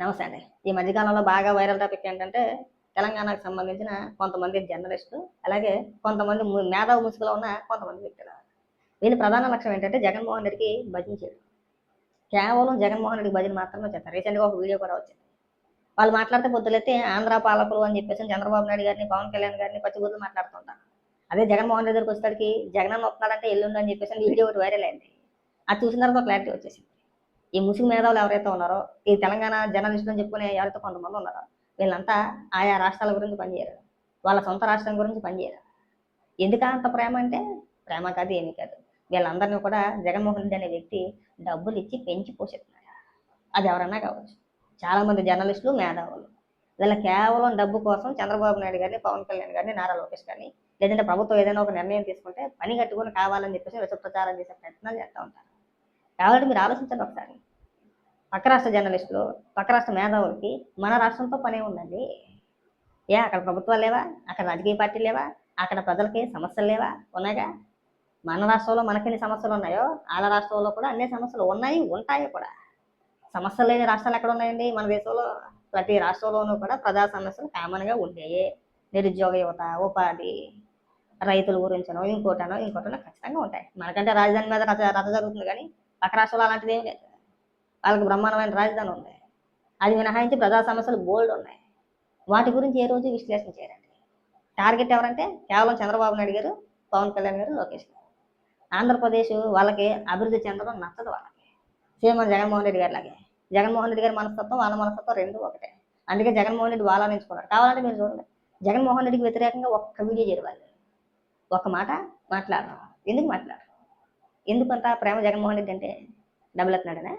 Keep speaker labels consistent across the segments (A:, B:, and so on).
A: నమస్తే అండి. ఈ మధ్యకాలంలో బాగా వైరల్ టాపిక్ ఏంటంటే, తెలంగాణకు సంబంధించిన కొంతమంది జర్నలిస్టులు, అలాగే కొంతమంది మేధావి ముసుగులో ఉన్న కొంతమంది వ్యక్తులు. వీళ్ళ ప్రధాన లక్ష్యం ఏంటంటే జగన్మోహన్ రెడ్డికి భజన చేయడం. కేవలం జగన్మోహన్ రెడ్డికి భజన మాత్రమే చేస్తారు. రీసెంట్‌గా ఒక వీడియో కూడా వచ్చింది. వాళ్ళు మాట్లాడితే పొద్దులెత్తి ఆంధ్ర పాలకులు అని చెప్పేసి చంద్రబాబు నాయుడు గారిని, పవన్ కళ్యాణ్ గారిని పచ్చిబూతులు మాట్లాడుతుంటారు. అదే జగన్మోహన్ రెడ్డి దగ్గరికి వచ్చేసరికి జగనన్న వస్తున్నాడంటే ఎల్లుండి అని చెప్పేసి వీడియో ఒకటి వైరల్ అయింది. అది చూసిన తర్వాత క్లారిటీ వచ్చేసింది. ఈ ముసుగు మేధావులు ఎవరైతే ఉన్నారో, ఈ తెలంగాణ జర్నలిస్టులు అని చెప్పుకునే ఎవరైతే కొంతమంది ఉన్నారో, వీళ్ళంతా ఆయా రాష్ట్రాల గురించి పనిచేయరు. వాళ్ళ సొంత రాష్ట్రం గురించి పనిచేయరు. ఎందుకా అంత ప్రేమ అంటే, ప్రేమ కాదు ఏమీ కాదు. వీళ్ళందరినీ కూడా జగన్మోహన్ రెడ్డి అనే వ్యక్తి డబ్బులు ఇచ్చి పెంచి పోషిస్తున్నారు. అది ఎవరన్నా కావచ్చు. చాలామంది జర్నలిస్టులు, మేధావులు. వీళ్ళ కేవలం డబ్బు కోసం చంద్రబాబు నాయుడు గారిని, పవన్ కళ్యాణ్ గారిని, నారా లోకేష్ గారిని, లేదంటే ప్రభుత్వం ఏదైనా ఒక నిర్ణయం తీసుకుంటే పని కట్టుకొని కావాలని చెప్పేసి విష ప్రచారం చేసే ప్రయత్నాలు చేస్తూ ఉంటారు. కాబట్టి మీరు ఆలోచించండి ఒకసారి. పక్క రాష్ట్ర జర్నలిస్టులు, పక్క రాష్ట్ర మేధావులకి మన రాష్ట్రంతో పనే ఉందండి. అక్కడ ప్రభుత్వాలు లేవా? అక్కడ రాజకీయ పార్టీలు లేవా? అక్కడ ప్రజలకి సమస్యలు లేవా? ఉన్నాయిగా. మన రాష్ట్రంలో మనకెన్ని సమస్యలు ఉన్నాయో, వాళ్ళ రాష్ట్రంలో కూడా అన్ని సమస్యలు ఉన్నాయి, ఉంటాయి కూడా. సమస్యలు లేని రాష్ట్రాలు ఎక్కడ ఉన్నాయండి? మన దేశంలో ప్రతి రాష్ట్రంలోనూ కూడా ప్రజా సమస్యలు కామన్గా ఉండేవి. నిరుద్యోగ యువత, ఉపాధి, రైతుల గురించనో, ఇంకోటనో ఖచ్చితంగా ఉంటాయి. మనకంటే రాజధాని మీద రచ్చ జరుగుతుంది, కానీ పక్క రాష్ట్రంలో అలాంటిది ఏమి లేదు. వాళ్ళకి బ్రహ్మాండమైన రాజధాని ఉంది. అది మినహాయించి ప్రజా సమస్యలు బోల్డ్ ఉన్నాయి. వాటి గురించి ఏ రోజు విశ్లేషణ చేయరండి. టార్గెట్ ఎవరంటే కేవలం చంద్రబాబు నాయుడు గారు, పవన్ కళ్యాణ్ గారు, లోకేష్ గారు. ఆంధ్రప్రదేశ్ వాళ్ళకి అభివృద్ధి చెందడం నచ్చదు వాళ్ళకి. సేమ్ జగన్మోహన్ రెడ్డి గారి లాగే. జగన్మోహన్ రెడ్డి గారి మనస్తత్వం, వాళ్ళ మనస్తత్వం రెండు ఒకటే. అందుకే జగన్మోహన్ రెడ్డి వాళ్ళ నుంచుకున్నారు. కావాలంటే మీరు చూడండి, జగన్మోహన్ రెడ్డికి వ్యతిరేకంగా ఒక్క వీడియో చేయవాలి, ఒక్క మాట మాట్లాడడం. ఎందుకు మాట్లాడరు? ఎందుకంత ప్రేమ జగన్మోహన్ రెడ్డి అంటే? డబ్బులు ఎత్తున్నాడనే?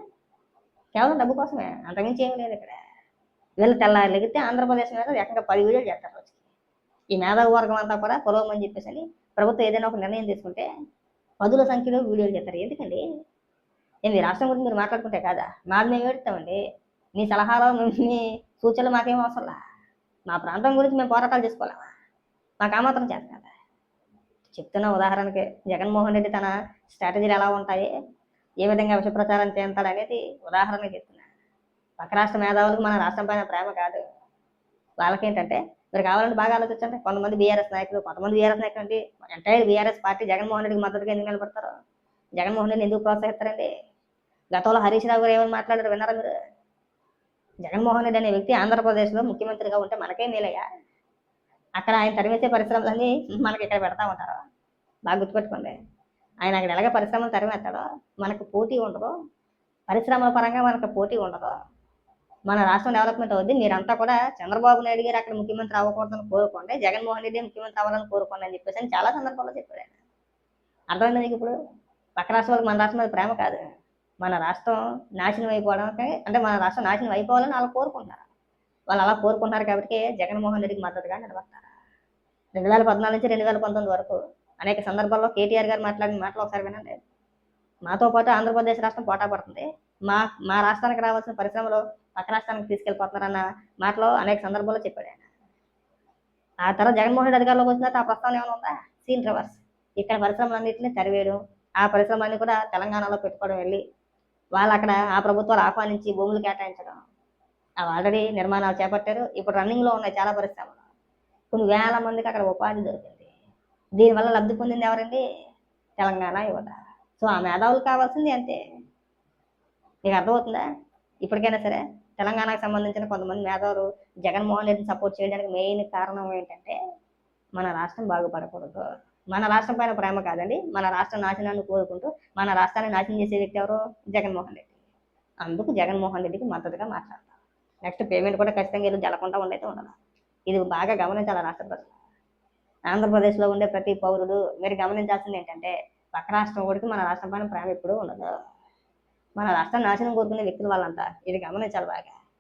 A: కేవలం డబ్బు కోసమే, అంతకుమించి ఏమీ లేదు ఇక్కడ. వీళ్ళు తెల్లారి లెగితే ఆంధ్రప్రదేశ్ మీద ఏకంగా 10 వీడియోలు చేస్తారు రోజుకి. ఈ మేధావి వర్గం అంతా కూడా పొలవమని చెప్పేసి అని ప్రభుత్వం ఏదైనా ఒక నిర్ణయం తీసుకుంటే 10ల సంఖ్యలో వీడియోలు చేస్తారు. ఎందుకండి? మీ రాష్ట్రం గురించి మీరు మాట్లాడుకుంటే కాదా? మాది మేము ఏడుస్తామండి. మీ సలహాలు, మీ సూచనలు మాకేం అవసరంలా. మా ప్రాంతం గురించి మేము పోరాటాలు చేసుకోలేమా? మాకు ఆ మాత్రం చేత కదా. చెప్తున్న ఉదాహరణకి జగన్మోహన్ రెడ్డి తన స్ట్రాటజీలు ఎలా ఉంటాయి, ఏ విధంగా విష ప్రచారం చేస్తాడు అనేది ఉదాహరణకి చెప్తున్నా. పక్క రాష్ట్ర మేధావులకు మన రాష్ట్రం పైన ప్రేమ కాదు. వాళ్ళకేంటంటే, మీరు కావాలంటే బాగా ఆలోచించండి. కొంతమంది బీఆర్ఎస్ నాయకులు, అంటే ఎంటైర్ బీఆర్ఎస్ పార్టీ జగన్మోహన్ రెడ్డికి మద్దతుగా ఎందుకు నిలబడతారు? జగన్మోహన్ రెడ్డిని ఎందుకు ప్రోత్సహిస్తారండి? గతంలో హరీష్ రావు గారు ఏమని మాట్లాడారు విన్నారా మీరు? జగన్మోహన్ రెడ్డి అనే వ్యక్తి ఆంధ్రప్రదేశ్లో ముఖ్యమంత్రిగా ఉంటే మనకేం మేలయ్యా? అక్కడ ఆయన తరిమేసే పరిశ్రమలన్నీ మనకి ఇక్కడ పెడతా ఉంటారు. బాగా గుర్తుపెట్టుకోండి. ఆయన అక్కడ ఎలాగ పరిశ్రమలు తరిమేస్తాడో మనకు పోటీ ఉండదు. పరిశ్రమల పరంగా మనకు పోటీ ఉండదు. మన రాష్ట్రం డెవలప్మెంట్ అవుద్ది. మీరంతా కూడా చంద్రబాబు నాయుడు గారు అక్కడ ముఖ్యమంత్రి అవ్వకూడదని కోరుకోండి, జగన్మోహన్ రెడ్డి ముఖ్యమంత్రి అవ్వాలని కోరుకోండి అని చెప్పేసి అని చాలా సందర్భాల్లో చెప్పాడు ఆయన. అర్థమైంది మీకు ఇప్పుడు? పక్క రాష్ట్రాలకు మన రాష్ట్రం మీద ప్రేమ కాదు. మన రాష్ట్రం నాశనం అయిపోవడానికి, అంటే మన రాష్ట్రం నాశనం అయిపోవాలని వాళ్ళు కోరుకుంటున్నారు. వాళ్ళు అలా కోరుకుంటున్నారు కాబట్టి జగన్మోహన్ రెడ్డికి మద్దతుగా నిలబడతారు. 2014 నుంచి 2019 వరకు అనేక సందర్భాల్లో కేటీఆర్ గారు మాట్లాడిన మాటలు ఒకసారి వినండి. మాతో పాటు ఆంధ్రప్రదేశ్ రాష్ట్రం పోటా పడుతుంది, మా రాష్ట్రానికి రావాల్సిన పరిశ్రమలు పక్క రాష్ట్రానికి తీసుకెళ్ళిపోతున్నారన్న మాటలో అనేక సందర్భాల్లో చెప్పాడు ఆయన. ఆ తర్వాత జగన్మోహన్ రెడ్డి అధికారంలోకి వచ్చిన తర్వాత ఆ ప్రస్తావన ఏమైనా ఉందా? Scene reverse. ఇక్కడ పరిశ్రమలన్నింటినీ తరివేయడం, ఆ పరిశ్రమలన్నీ కూడా తెలంగాణలో పెట్టుకోవడం, వెళ్ళి వాళ్ళు అక్కడ ఆ ప్రభుత్వాలు ఆహ్వానించి భూములు కేటాయించడం. అవి ఆల్రెడీ నిర్మాణాలు చేపట్టారు. ఇప్పుడు రన్నింగ్లో ఉన్నాయి చాలా పరిశ్రమలు. కొన్ని వేల మందికి అక్కడ ఉపాధి దొరికింది. దీనివల్ల లబ్ధి పొందింది ఎవరండి? తెలంగాణ యువత. సో ఆ మేధావులు కావాల్సింది అంతే. మీకు అర్థమవుతుందా? ఇప్పటికైనా సరే తెలంగాణకు సంబంధించిన కొంతమంది మేధావులు జగన్మోహన్ రెడ్డిని సపోర్ట్ చేయడానికి మెయిన్ కారణం ఏంటంటే, మన రాష్ట్రం బాగుపడకూడదు. మన రాష్ట్రం పైన ప్రేమ కాదండి, మన రాష్ట్ర నాశనాన్ని కోరుకుంటూ మన రాష్ట్రాన్ని నాశనం చేసే వ్యక్తి ఎవరు? జగన్మోహన్ రెడ్డి. అందుకు జగన్మోహన్ రెడ్డికి మద్దతుగా మాట్లాడతారు. నెక్స్ట్ పేమెంట్ కూడా ఖచ్చితంగా ఈరోజు జరగకుండా ఉండైతే ఉండాలి. ఇది బాగా గమనించాలి రాష్ట్ర ప్రజలు. ఆంధ్రప్రదేశ్లో ఉండే ప్రతి పౌరుడు మీరు గమనించాల్సింది ఏంటంటే, పక్క రాష్ట్రం వాడికి మన రాష్ట్రం పైన ప్రేమ ఎప్పుడూ ఉండదు. మన రాష్ట్రం నాశనం కోరుకునే వ్యక్తులు వాళ్ళంతా. ఇది గమనించాలి బాగా.